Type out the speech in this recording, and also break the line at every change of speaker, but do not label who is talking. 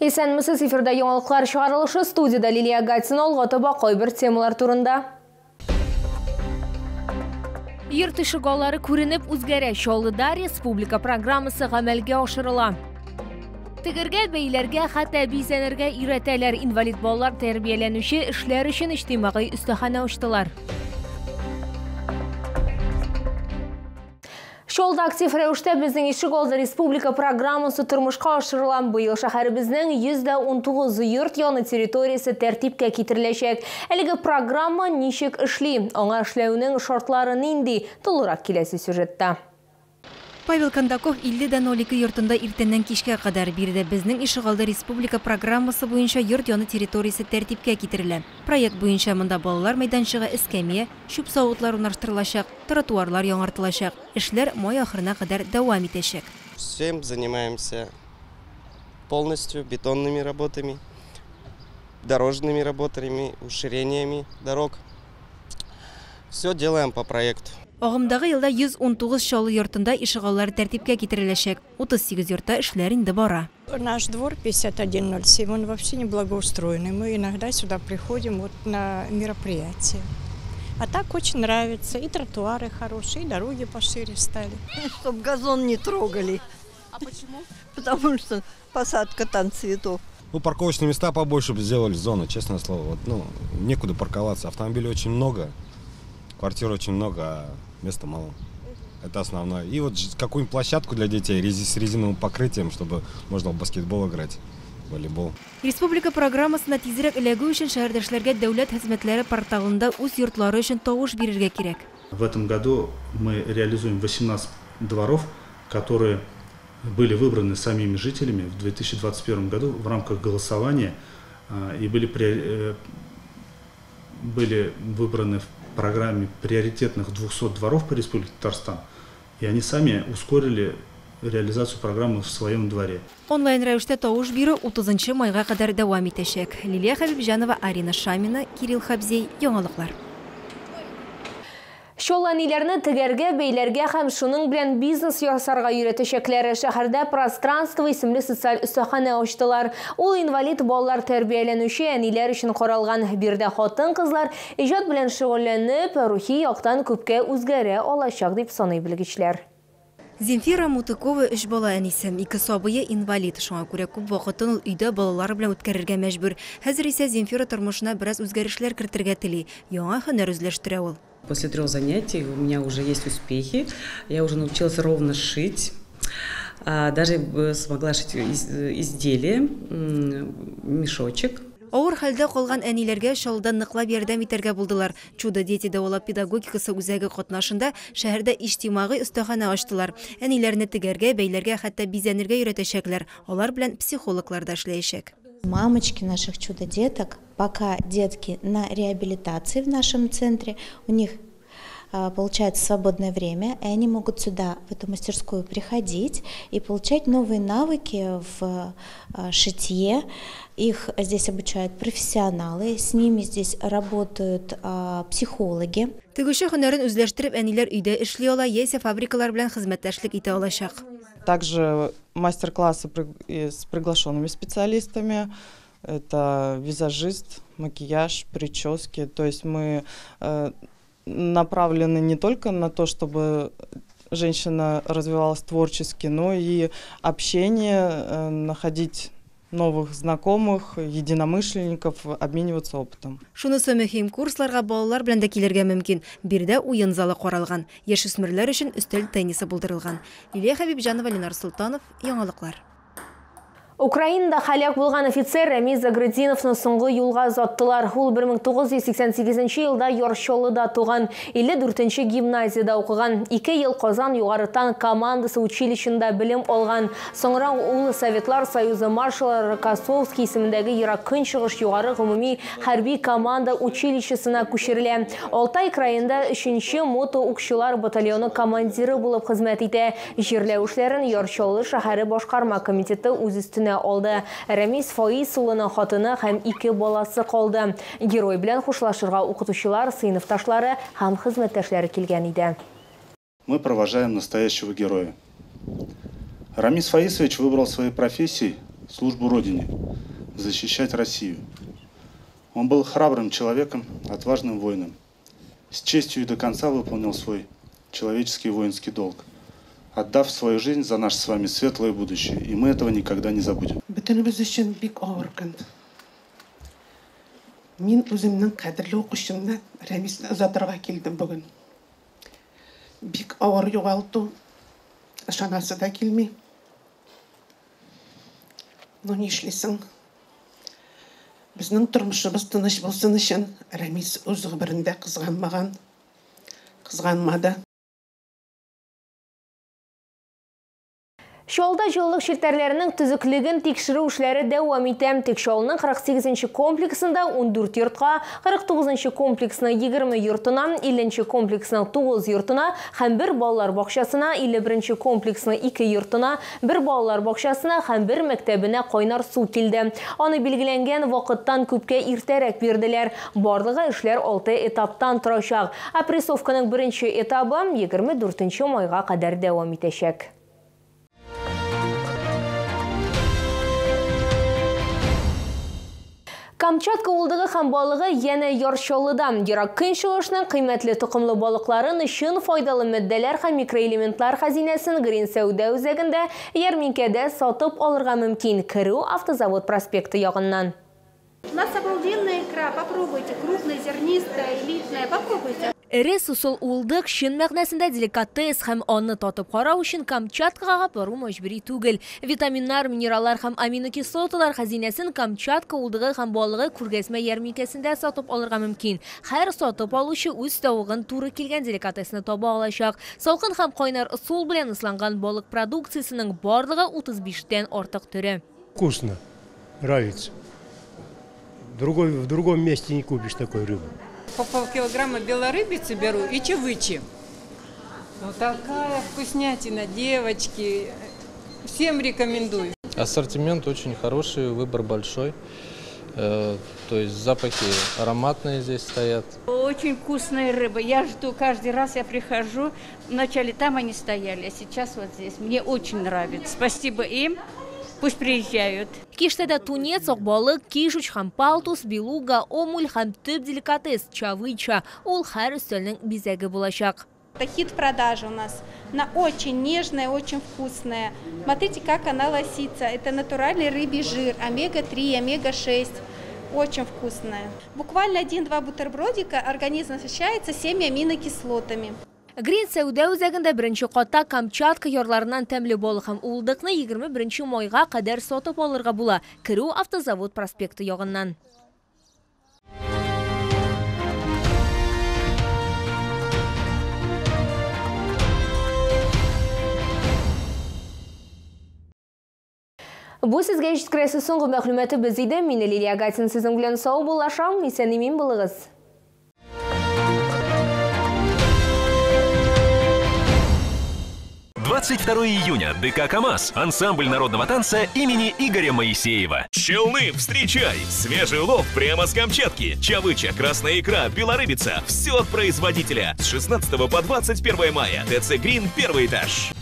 Есенмісіз эфирда яңалықлар шығарылышы студияда Лилия Гатин олғатыба қойбір темалар турында. Йырт ишыгалары көрініп үзгәрә Шолыда республика программасы ғамәлге ашырыла. Тігірге бейлерге, хәтта бейсенерге үйретәлер инвалид балалар тәрбиеленуші эшләр үшін иҗтимагый үстәхана ачтылар. Шолда актив рәвештә безнең Ишегалды республика программасы тормышка ашырылган. Быел шәһәребезнең 119 йорт яны территориясе тәртипкә китереләчәк. Әлеге программа ничек эшли? Аңа эшләүнең шартлары нинди? Тулырак киләсе сюжетта.
Павел Кондаков 50-02 йортында иртәннән кичкә кадәр бирде. Безнең Ишегалды республика программасы буенча йорт яны территориясе тәртипкә китерелә. Проект буенча монда балалар мәйданчыгы, эскәмия, чүп савытлар урнаштырылачак, тротуарлар яңартылачак. Эшләр май ахырына кадәр дәвам итәчәк.
Всем занимаемся полностью бетонными работами, дорожными работами, уширениями дорог. Все делаем по проекту.
Агымдагы елда 119 Шолы йортында Ишегаллар тәртипкә китереләчәк. 38 йортта эшләр инде бара.
Наш двор 5107, он вообще не благоустроенный. Мы иногда сюда приходим на мероприятия. А так очень нравится. И тротуары хорошие, и дороги пошире стали.
Чтоб газон не трогали.
А почему?
Потому что посадка там цветов.
Парковочные места побольше бы сделали зону, честное слово. Некуда парковаться. Автомобилей очень много, квартир очень много, а места мало. Это основное. И какую-нибудь площадку для детей с резиновым покрытием, чтобы можно в баскетбол играть, волейбол.
Республика программасына тизрәк эләгү өчен шәһәрдәшләргә дәүләт хезмәтләре порталында үз йортлары өчен тавыш бирергә кирәк.
В этом году мы реализуем 18 дворов, которые были выбраны самими жителями в 2021 году в рамках голосования и были выбраны в программе приоритетных 200 дворов по Республике Татарстан, и они сами ускорили реализацию программы в своем дворе.
Онлайн рәвештә тавыш бирү 30 майга кадәр дәвам итәчәк. Лилия Хәбибҗанова, Арина Шамина, Кирилл Хабзей, яңалыклар.
Шоланиләрне тегәргә, бейләргә һәм шуның белән бизнес ясарга өйрәтәчәкләре шәһәрдә пространство исемле социаль өстәхана ачтылар. Ул инвалид балалар тәрбияләнүче әниләр өчен каралган. Бирдә хатын-кызлар иҗат белән шөгыльләнеп, рухи яктан күпкә үзгәрә алачак дип саный белгечләр.
Земфира Мутыкова 3 бала әнисе, 2 сабые инвалид. Шуңа күрә күп вакытын ул өйдә балалар белән үткәрергә мәҗбүр. Хәзер исә Земфира тормышына бераз үзгәрешләр кертергә тели. Яңа һөнәр үзләштерә ул.
После 3 занятий у меня уже есть успехи. Я уже научилась ровно шить. Даже смогла шить изделие, мешочек.
Авыр хәлдә калган әниләргә Шолда ныклап ярдәм итәргә булдылар. Чудо дети дәвалап педагогикасы үзәге катнашында шәһәрдә иҗтимагый өстәхана ачтылар. Әниләрне тегәргә, бәйләргә, хәтта бизәнергә өйрәтәчәкләр. Алар белән психологлар да эшләячәк.
Мамочки наших чудо-деток, пока детки на реабилитации в нашем центре, у них получается свободное время, и они могут сюда, в эту мастерскую, приходить и получать новые навыки в шитье. Их здесь обучают профессионалы, с ними здесь работают психологи.
Тегүче һөнәрен үзләштереп, әниләр өйдә эшли ала, яисә фабрикалар белән хезмәттәшлек итә алачак.
Также мастер-классы с приглашенными специалистами. Это визажист, макияж, прически. То есть мы направлены не только на то, чтобы женщина развивалась творчески, но и общение, находить новых знакомых, единомышленников, обмениваться опытом.
Шунысы мөһим, курсларга балалар белән дә килергә мөмкин. Бирдә уен залы каралган. Яшүсмерләр өчен өстәл теннисы булдырылган. Лилия Хәбибҗанова, Ленар Султанов, яңалыклар.
Украинада халак булган офицер Рамиз Заградиновны соңгы юлга озаттылар. Ул 1988 елда Йоршолыда туган, 54-нче гимназиядә укыган, 2 ел Казан югарытан командасы училищында белем алган. Соңра ул Советлар Союзы маршалы Рокоссовский исемендәге Ерак Көнчыгыш югары гомуми хәрби команда училищесына күчерелә. Алтай краенда 3-нче мото укчылар батальоны командиры булып хезмәт итә. Җирләү эшләрен Йоршолы шәһәре башкарма комитеты үз өстенә алды. Рамис Фаис улының хатыны һәм 2 баласы калды. Герой белән хушлашырга укытучылар, сыйныфташлары һәм хезмәттәшләре килгән иде.
Мы провожаем настоящего героя. Рамис Фаисович выбрал своей профессией
службу Родине, защищать Россию. Он был храбрым человеком, отважным воином. С честью и до конца выполнил свой человеческий воинский долг, отдав свою жизнь за наше с вами светлое будущее. И мы этого никогда не забудем.
Мен өзімнің қадірлі оқушымнан Рамис ұзатырға келдім бүгін. Бик ауыр жоғалту, шанасы да келмей. Но не ішлесің. Біздің тұрмышымыз тыныш болсын үшін Рамис өз ғұмырында қызғанмады.
Шолда жолық шелтерлерінің түзіклігін текшіру эшләре дәвам итә. Текшолның 48-ші комплексында 14 йортқа, 49-ші комплексның 20 йортына, 50-ші комплексның 9 йортына, һәм 1 балалар бакчасына, 51-ші комплексның 2 йортына, 1 балалар бакчасына һәм 1 мәктәбенә кайнар су килде. Аны билгеләнгән вакыттан күпкә иртәрәк бирделәр. Барлыгы эшләр 6 этаптан торачак. Опрессовканың 1-нче этабы 24 майга кадәр дәвам итәчәк. Камчатка улдығы һәм балығы яна Ярчалыда. Ерак көнчыгышның кыйммәтле тукымлы балыкларын өчен файдалы мәддәләр һәм микроэлементлар хәзинәсен Грин Сәүдә үзәгендә ярминкәдә сатып алырга мөмкин. Киру автозавод проспекты ягыннан.
У нас обалденная икра, попробуйте, крупная, зернистая, элитная, попробуйте.
Эре сусыл улдык шын мәгънәсендә деликатес һәм анны татып карау өчен Камчаткага бару мәҗбүри түгел. Витаминнар, минераллар һәм аминокислоталар хәзинәсен Камчатка улдыгы һәм балыгы күргәзмә ярминкәсендә сатып алырга мөмкин. Һәр сатып алучы үз тавыгын туры килгән деликатесны таба алачак. Салкын һәм кайнар ысул белән ысланган балык продукциясының барлыгы 35тән артык төре.
Вкусно, нравится. В другом месте не купишь такой рыбы.
По полкилограмма белорыбицы беру и чевычи. Вот такая вкуснятина, девочки. Всем рекомендую.
Ассортимент очень хороший, выбор большой. То есть запахи ароматные здесь стоят.
Очень вкусная рыба. Я жду каждый раз, я прихожу. Вначале там они стояли, а сейчас вот здесь. Мне очень нравится. Спасибо им. Пусть приезжают.
Киштәдә тунец, акбалык, кишуч һәм палтус, белуга, омуль һәм төп деликатес чавыча. Ул һәр өстәлнең бизәге булачак.
Это хит продажи у нас. Она очень нежная, очень вкусная. Смотрите, как она лосится. Это натуральный рыбий жир, омега-3, омега-6. Очень вкусная. Буквально 1-2 бутербродика организм насыщается 7 аминокислотами.
Грин Сәүдә үзәгендә беренче катта Камчатка ярларынан тәмле балык һәм улдыкны 21 майга кадәр сатып алырга була. Киру автозавод проспекты ягыннан. Бу сезгә җиткерәсе соңгы мәгълүматы без иде. Мин Лилия Гатин сезнең белән сау булашам. Исән-имин булыгыз.
22 июня. ДК КамАЗ. Ансамбль народного танца имени Игоря Моисеева. Челны, встречай! Свежий улов прямо с Камчатки. Чавыча, красная икра, белорыбица. Все от производителя. С 16 по 21 мая. ТЦ Грин, 1-й этаж.